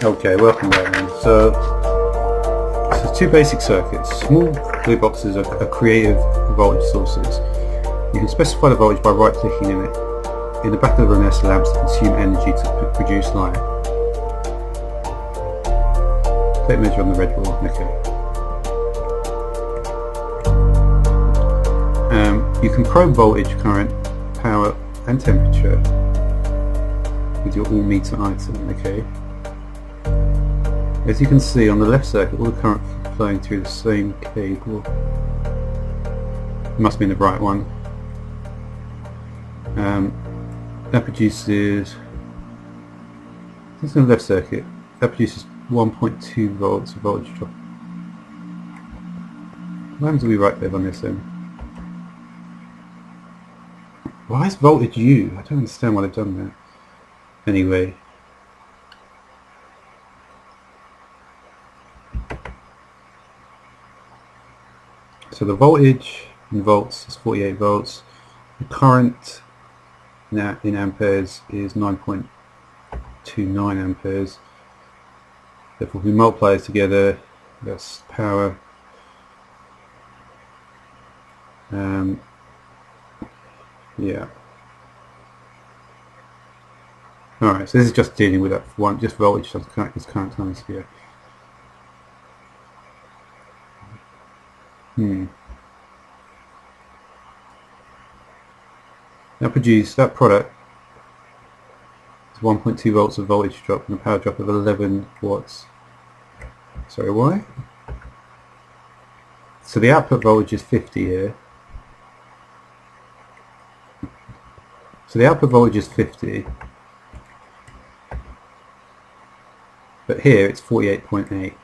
Okay, welcome back then. So two basic circuits. Small gearboxes are creative voltage sources. You can specify the voltage by right-clicking in it in the back of the luminescent lamps to consume energy to produce light. Take measure on the red wall. Okay. You can probe voltage, current, power and temperature with your all meter item. Okay. As you can see on the left circuit, all the current flowing through the same cable. It must be in the right one. That produces, this is in the left circuit, that produces 1.2 volts of voltage drop. What happens if we right there on this end? Why is voltage U? I don't understand why they've done that. Anyway. So the voltage in volts is 48 volts. The current now in amperes is 9.29 amperes. Therefore, if we multiply those together, that's power. Yeah. Alright, so this is just dealing with that one, just voltage times current times here. That product is 1.2 volts of voltage drop and a power drop of 11 watts. Sorry, why? So the output voltage is 50 here. So the output voltage is 50. But here it's 48.8.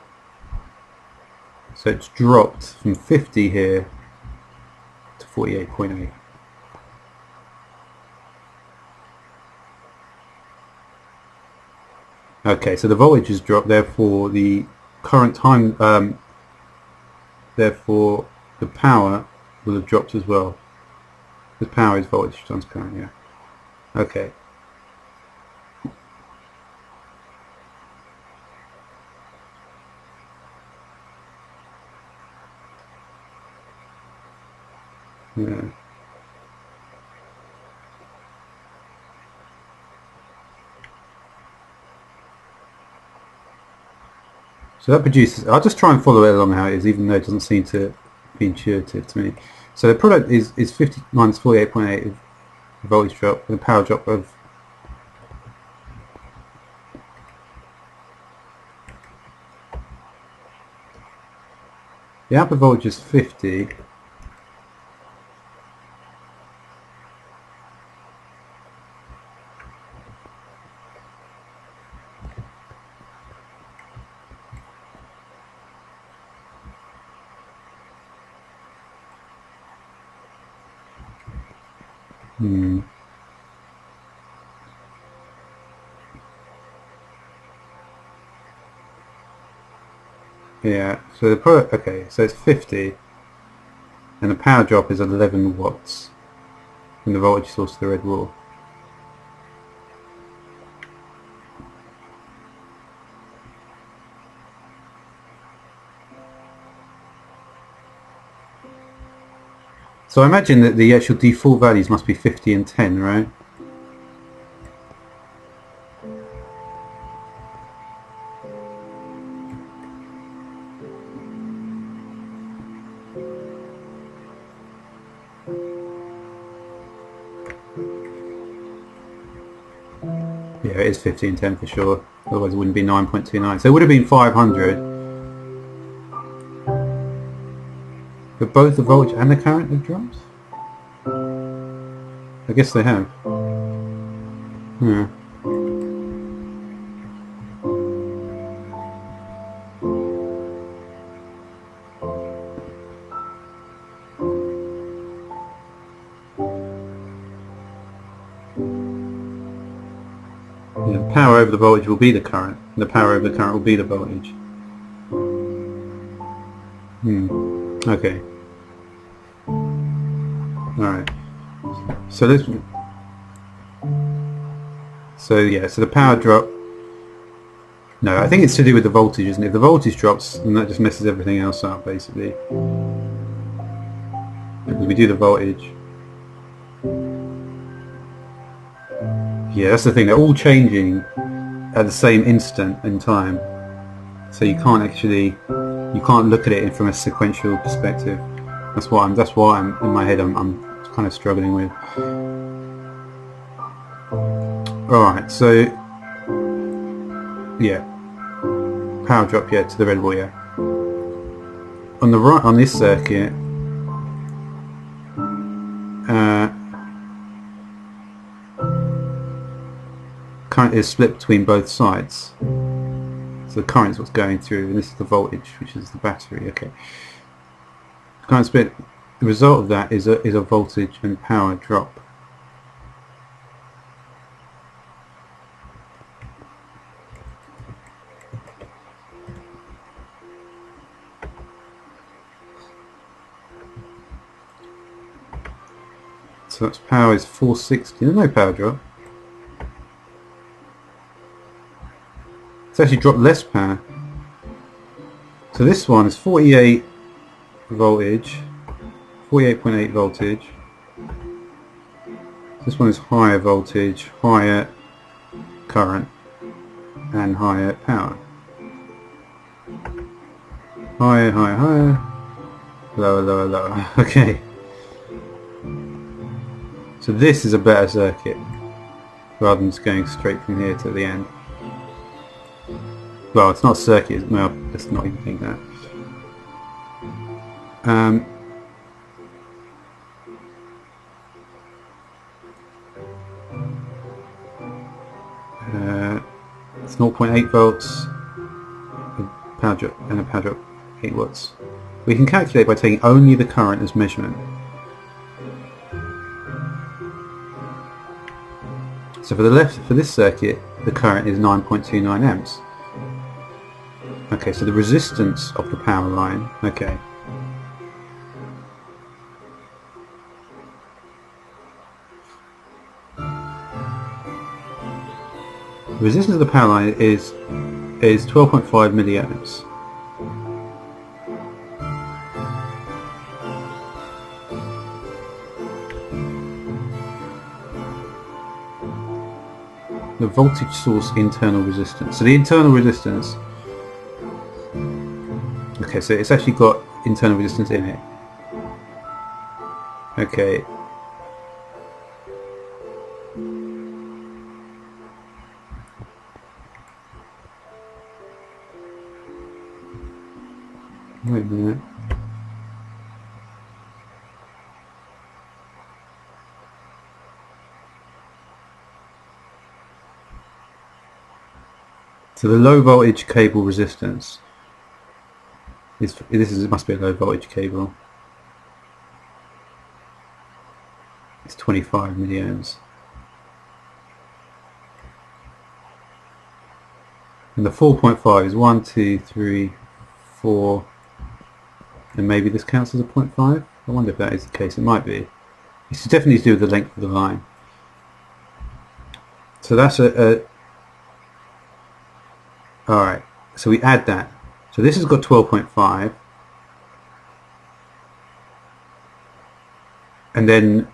So it's dropped from 50 here to 48.8. Okay, so the voltage has dropped, therefore the current time, therefore the power will have dropped as well. Because power is voltage times current, yeah. Okay. Yeah. So that produces, I'll just try and follow it along how it is, even though it doesn't seem to be intuitive to me. So the product is 50 minus 48.8 voltage drop and a power drop of the output voltage is 50. Yeah, so the product, okay, so it's 50 and the power drop is 11 watts from the voltage source to the red wall. So I imagine that the actual default values must be 50 and 10, right? Yeah, it is 50 and 10 for sure. Otherwise it wouldn't be 9.29. So it would have been 500. But both the voltage and the current have dropped? I guess they have. Yeah. Yeah, the power over the voltage will be the current, and the power over the current will be the voltage. Okay. Alright. So this. So yeah, so the power drop No, I think it's to do with the voltage, isn't it? If the voltage drops, then that just messes everything else up, basically. Because we do the voltage. Yeah, that's the thing. They're all changing at the same instant in time, so you can't look at it from a sequential perspective. That's why I'm in my head. I'm kind of struggling with. All right, so yeah, power drop, yeah, to the red wall, yeah. On the right, on this circuit, current is split between both sides. So the current is what's going through, and this is the voltage, which is the battery. Okay. Current split. The result of that is a voltage and power drop. So that's power is 460. There's no power drop. It's actually dropped less power. So this one is 48 voltage, 48.8 voltage. This one is higher voltage, higher current, and higher power. Higher, higher, higher, lower, lower, lower. Okay. So this is a better circuit, rather than just going straight from here to the end. Well, it's not a circuit, well, let's not even think that. It's 0.8 volts, power drop, and a power drop 8 watts. We can calculate by taking only the current as measurement. So for this circuit, the current is 9.29 amps. Okay, so the resistance of the power line, okay. The resistance of the power line is 12.5 milliamps. The voltage source internal resistance. So the internal resistance, okay, so it's actually got internal resistance in it. Okay. Wait a minute. So the low voltage cable resistance is it must be a low voltage cable. It's 25 milliamps. And the 4.5 is 1, 2, 3, 4, and maybe this counts as a 0.5? I wonder if that is the case. It might be. It's definitely to do with the length of the line. So that's alright, so we add that. So this has got 12.5, and then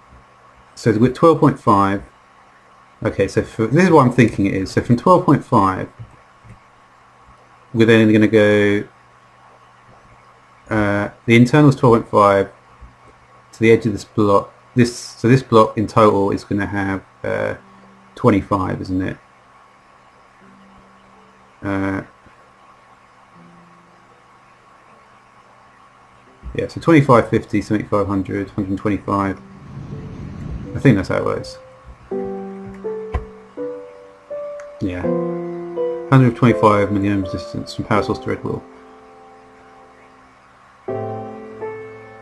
so with 12.5, okay, so this is what I'm thinking it is. So from 12.5 we're then going to go the internal is 12.5 to the edge of this block. So this block in total is going to have 25, isn't it? Yeah, so 25, 50, 75, 100, 125. I think that's how it works. Yeah. 125 milliohms distance from power source to red wall.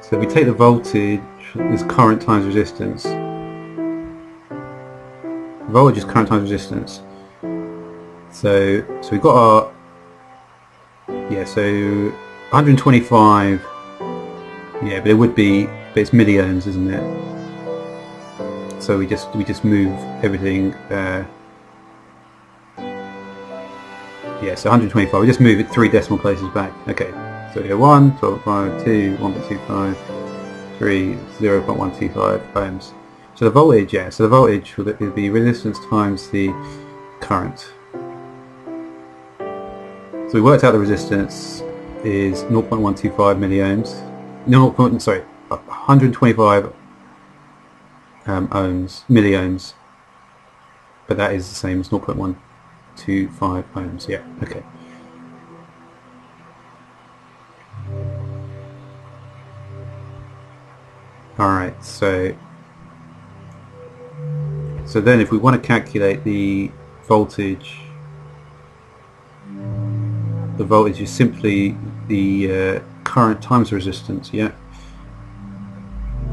So we take the voltage, this current times resistance. Voltage is current times resistance. So we've got our, yeah, so 125, yeah, but it would be, but it's milliohms, isn't it? So we just move everything Yeah, so 125. We just move it 3 decimal places back. Okay, so here 1, 12.5, 2, 1.25, 3, 0.125 ohms. So the voltage, yeah, so the voltage would be resistance times the current. So we worked out the resistance is 0.125 milliohms. No, 125 ohms, milliohms. But that is the same as 0.125 ohms. Yeah, okay. Alright, so then if we want to calculate the voltage is simply the current times resistance, yeah.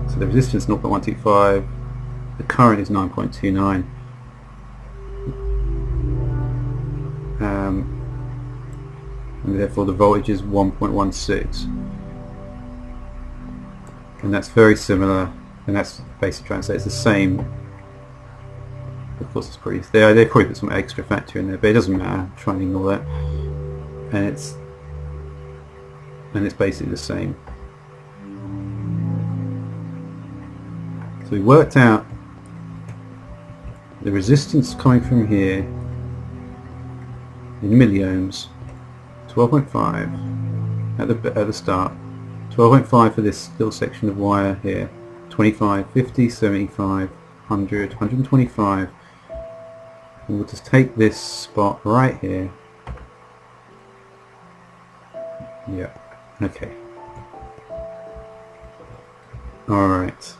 So the resistance is 0.125, the current is 9.29. And therefore the voltage is 1.16. And that's very similar, and that's basically translates the same. Of course, it's pretty. They probably put some extra factor in there, but it doesn't matter. Try and ignore that. And it's basically the same. So we worked out the resistance coming from here in milliohms, 12.5 at the start, 12.5 for this little section of wire here, 25, 50, 75, 100, 125. And we'll just take this spot right here. Yeah, okay. Alright.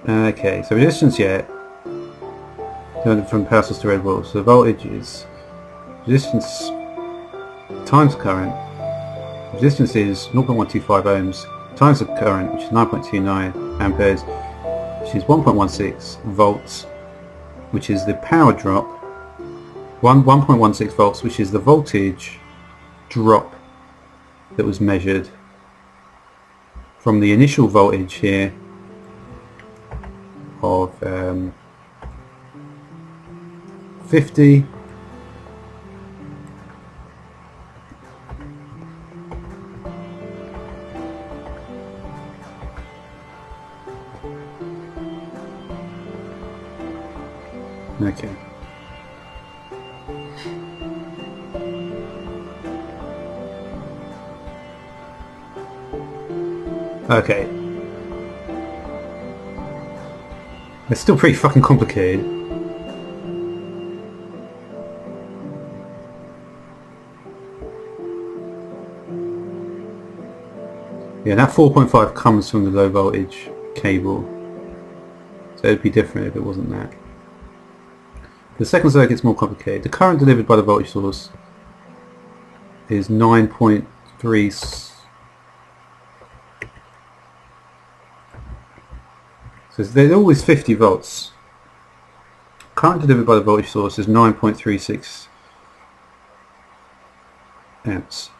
Okay, so resistance, yeah. From power source to red wall. So the voltage is resistance times current. Resistance is 0.125 ohms times the current, which is 9.29 amperes, which is 1.16 volts, which is the power drop. 1.16 volts, which is the voltage drop that was measured from the initial voltage here of 50 okay. Okay. It's still pretty fucking complicated. Yeah, that 4.5 comes from the low voltage cable. So it'd be different if it wasn't that. The second circuit's more complicated. The current delivered by the voltage source is 9.3. So there's always 50 volts. Current delivered by the voltage source is 9.36 amps.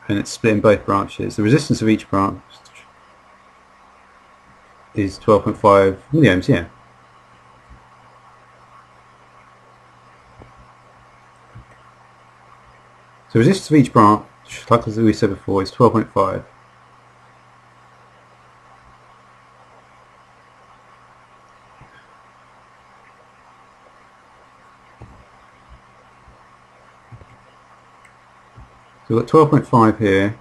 And it's split in both branches. The resistance of each branch is 12.5 milliohms, yeah. So the resistance of each branch, like as we said before, is 12.5. So we've got 12.5 here.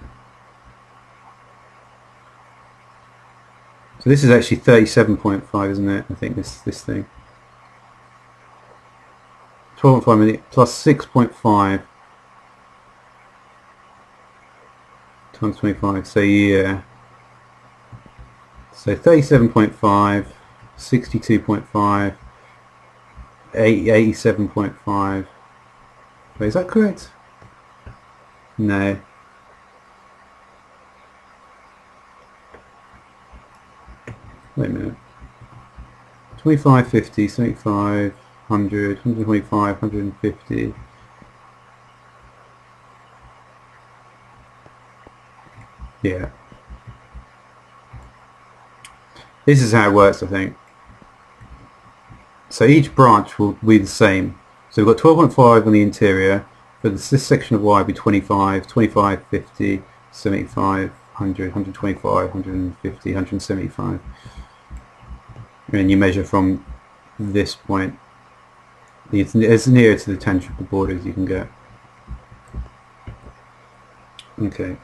So this is actually 37.5, isn't it? I think this thing. 12.5 million plus 6.5 times 25. So yeah. So 37.5, 62.5, 87.5. Wait, is that correct? No. Wait a minute. 25, 50, 75, 100, 125, 150. Yeah. This is how it works, I think. So each branch will be the same. So we've got 12.5 on the interior, but this section of Y will be 25, 25, 50, 75, 100, 125, 150, 175. And you measure from this point. It's as near to the tangential border as you can get. Okay.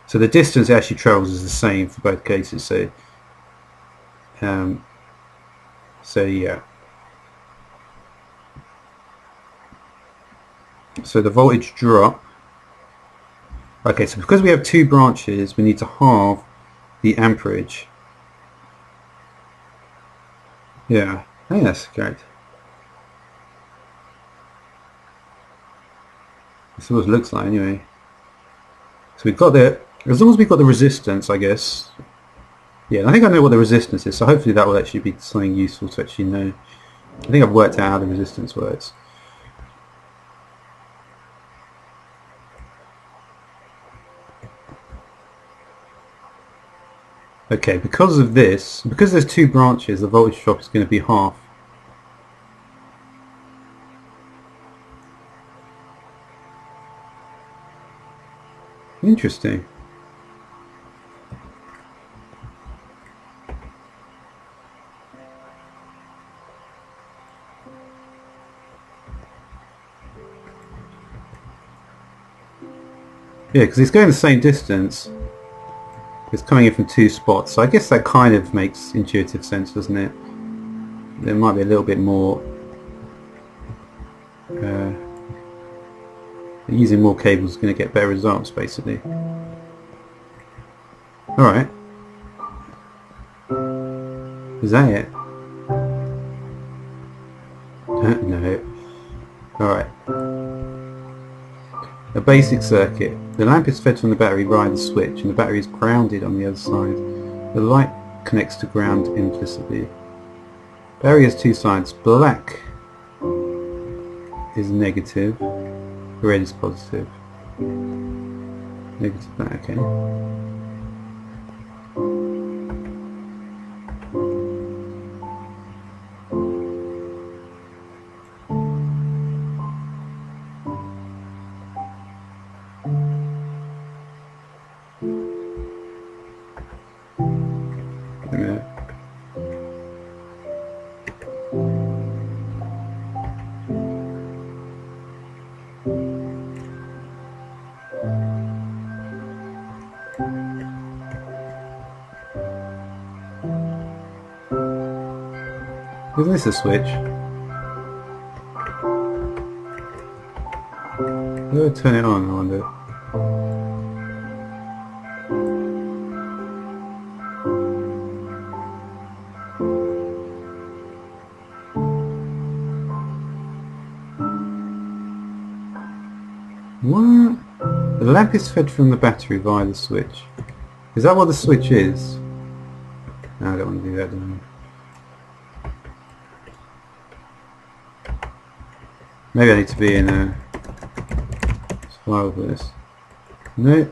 So the distance it actually travels is the same for both cases. So yeah. So the voltage drop. Okay, so because we have two branches, we need to halve the amperage. Yeah, I think that's correct. That's what it looks like anyway. So we've got the, as long as we've got the resistance, I guess. Yeah, I think I know what the resistance is, so hopefully that will actually be something useful to actually know. I think I've worked out how the resistance works. Okay, because of this, because there's two branches, the voltage drop is going to be half. Interesting. Yeah, because it's going the same distance. It's coming in from two spots, so I guess that kind of makes intuitive sense, doesn't it? There might be a little bit more using more cables is going to get better results, basically. Alright. Is that it? No. Alright. A basic circuit. The lamp is fed from the battery via the switch and the battery is grounded on the other side. The light connects to ground implicitly. Battery has two sides. Black is negative, red is positive. Negative black, okay. Isn't this a switch? How do I turn it on, I wonder? What? The lamp is fed from the battery via the switch. Is that what the switch is? No, I don't want to do that, do I? Maybe I need to be in a spiral for this. No.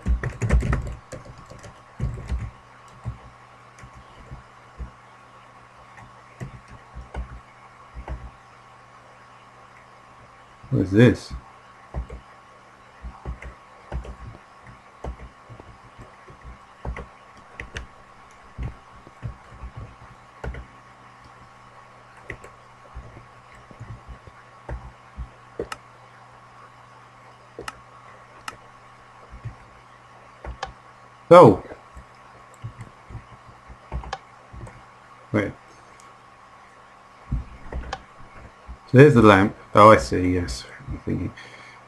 What is this? Oh! Wait. So there's the lamp. Oh, I see, yes. I'm thinking.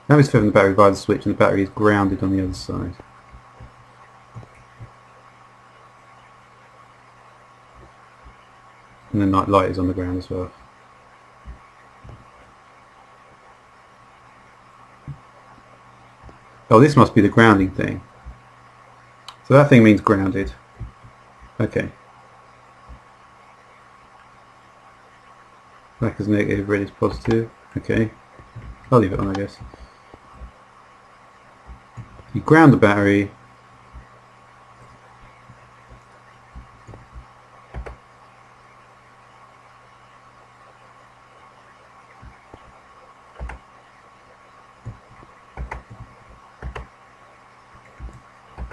Lamp is fed from the battery via the switch and the battery is grounded on the other side. And the night light is on the ground as well. Oh, this must be the grounding thing. So that thing means grounded. Okay. Black is negative, red is positive. Okay, I'll leave it on, I guess. You ground the battery.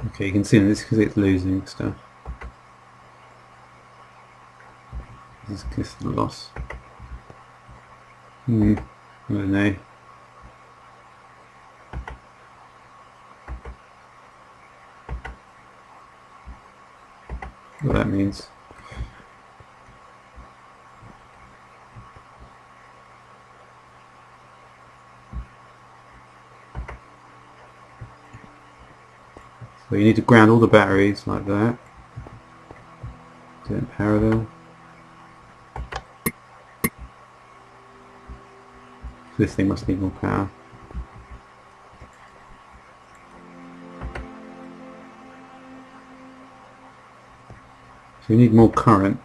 Okay, you can see this because it's losing stuff. This is the loss. I don't know. What that means. So you need to ground all the batteries like that. Do it in parallel. This thing must need more power. So you need more current.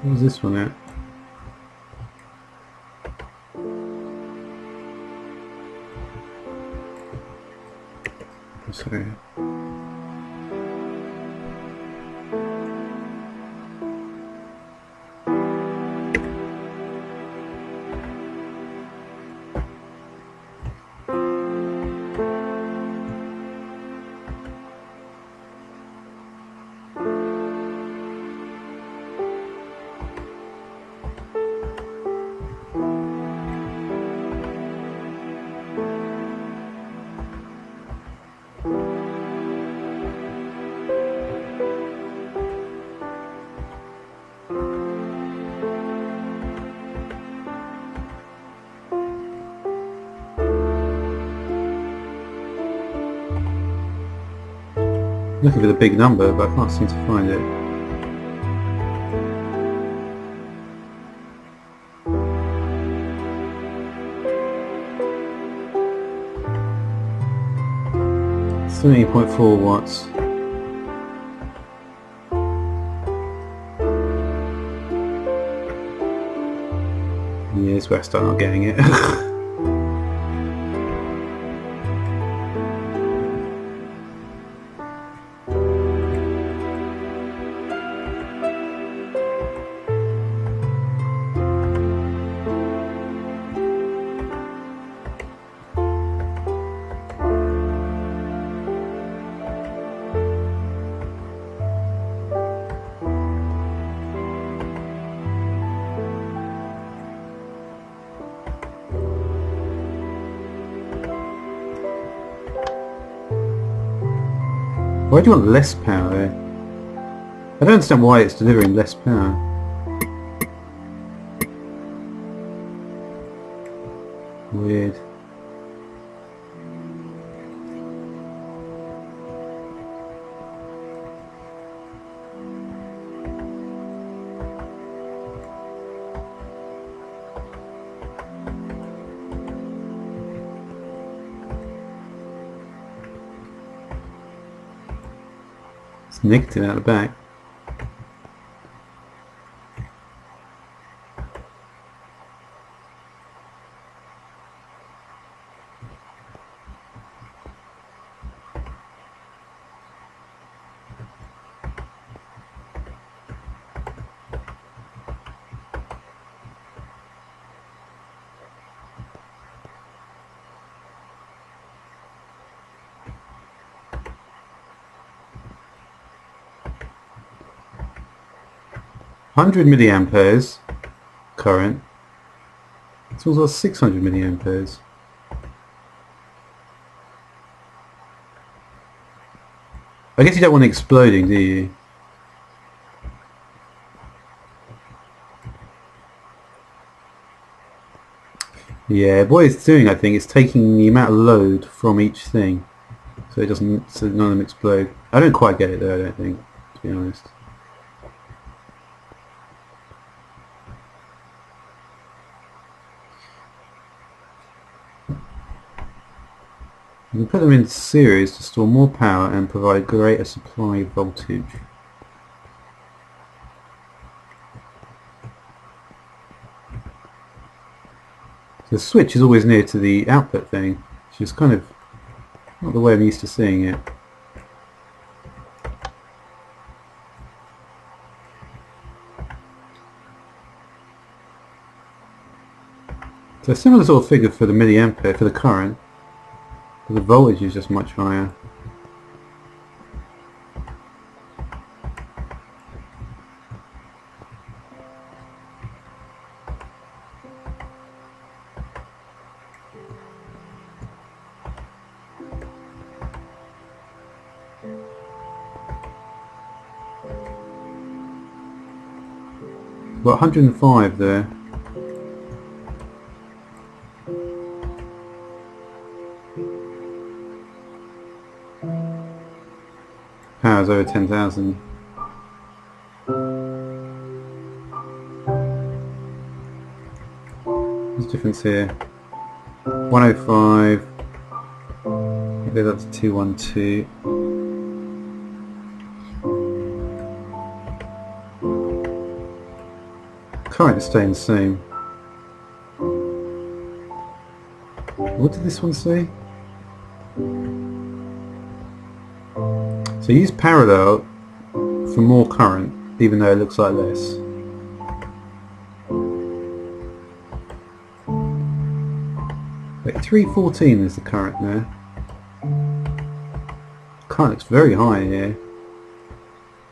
What was this one at? Sorry. Looking for the big number, but I can't seem to find it. .4 watts. Yeah, it's where I start not getting it. Why do you want less power? I don't understand why it's delivering less power. Weird. It's negative out the back. $100 milliamperes current. It's also 600 milliamperes. I guess you don't want it exploding, do you? Yeah, what it's doing, I think, is taking the amount of load from each thing, so it doesn't, so none of them explode. I don't quite get it though, I don't think, to be honest. You can put them in series to store more power and provide greater supply voltage. So the switch is always near to the output thing, which is kind of not the way I'm used to seeing it. So a similar sort of figure for the milliampere, for the current, but the voltage is just much higher. Got 105 there. Power's over 10,000. There's a difference here. 105. Maybe that's 212. Current is staying the same. What did this one say? So use parallel for more current, even though it looks like less. Wait, 314 is the current there. Current looks very high here.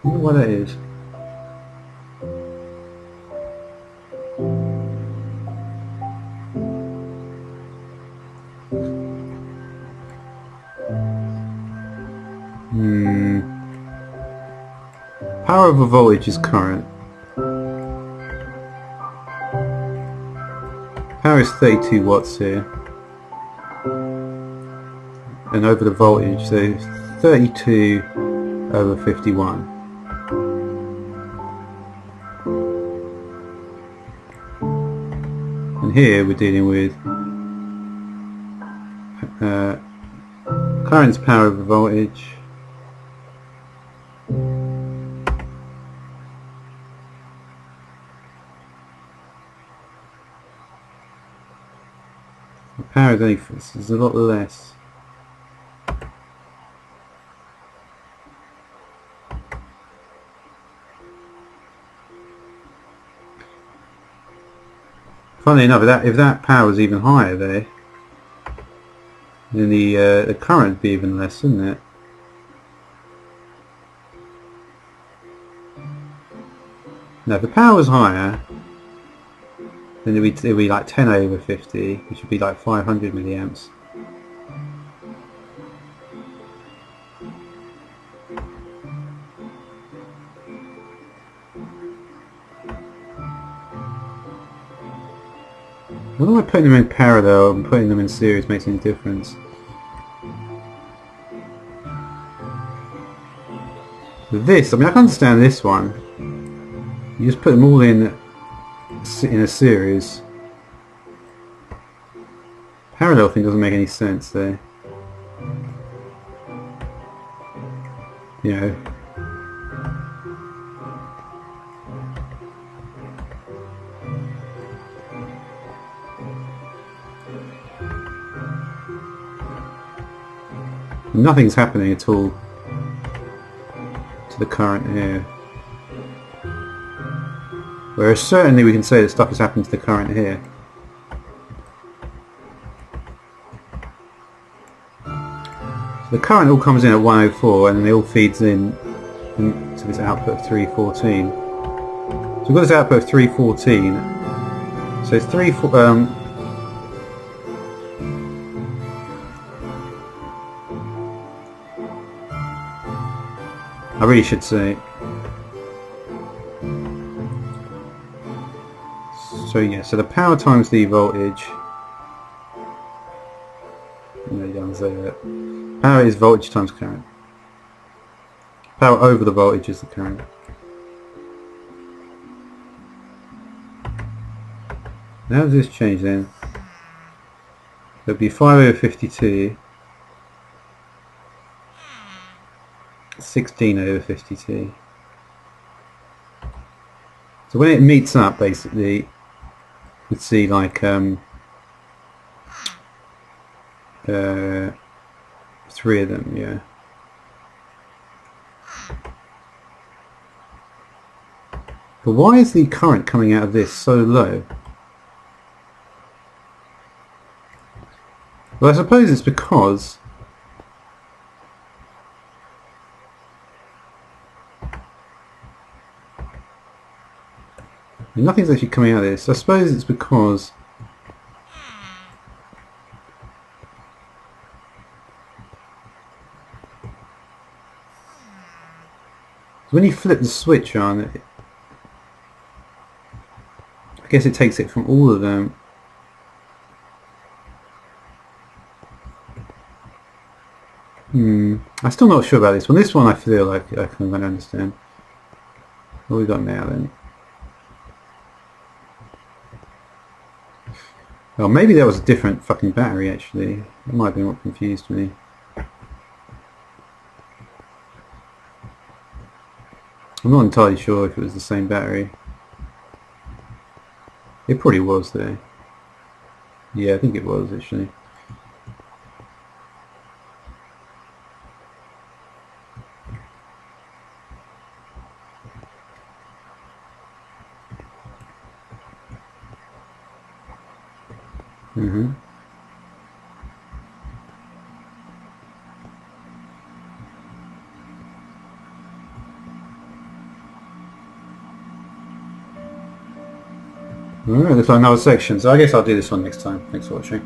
I wonder why that is. Power over voltage is current. Power is 32 watts here. And over the voltage, so 32 over 51. And here we're dealing with current's power over voltage. The power is only is a lot less. Funnily enough, if that power was even higher there, then the current would be even less, wouldn't it? Now, if the power was higher, then it'd be like 10 over 50, which would be like 500 milliamps. I don't know why putting them in parallel and putting them in series makes any difference. With this, I mean, I can understand this one. You just put them all in a series. Parallel thing doesn't make any sense there. You know. Nothing's happening at all to the current here. Whereas certainly we can say that stuff is happening to the current here. So the current all comes in at 104 and then it all feeds in to this output of 314. So we've got this output of 314. So it's I really should say. So yeah, so the power times the voltage. No, you don't say that. Power is voltage times current. Power over the voltage is the current. Now does this change then? It'll be 5 over 52. 16 over 52. So when it meets up, basically, we'd see like 3 of them, yeah. But why is the current coming out of this so low? Well, I suppose it's because nothing's actually coming out of this. I suppose it's because when you flip the switch on, I guess it takes it from all of them. I'm still not sure about this one. This one I feel like I can understand. What have we got now then? Well, maybe that was a different fucking battery actually. That might have been what confused me. I'm not entirely sure if it was the same battery. It probably was there. Yeah, I think it was actually. Alright, looks like another section, so I guess I'll do this one next time. Thanks for watching.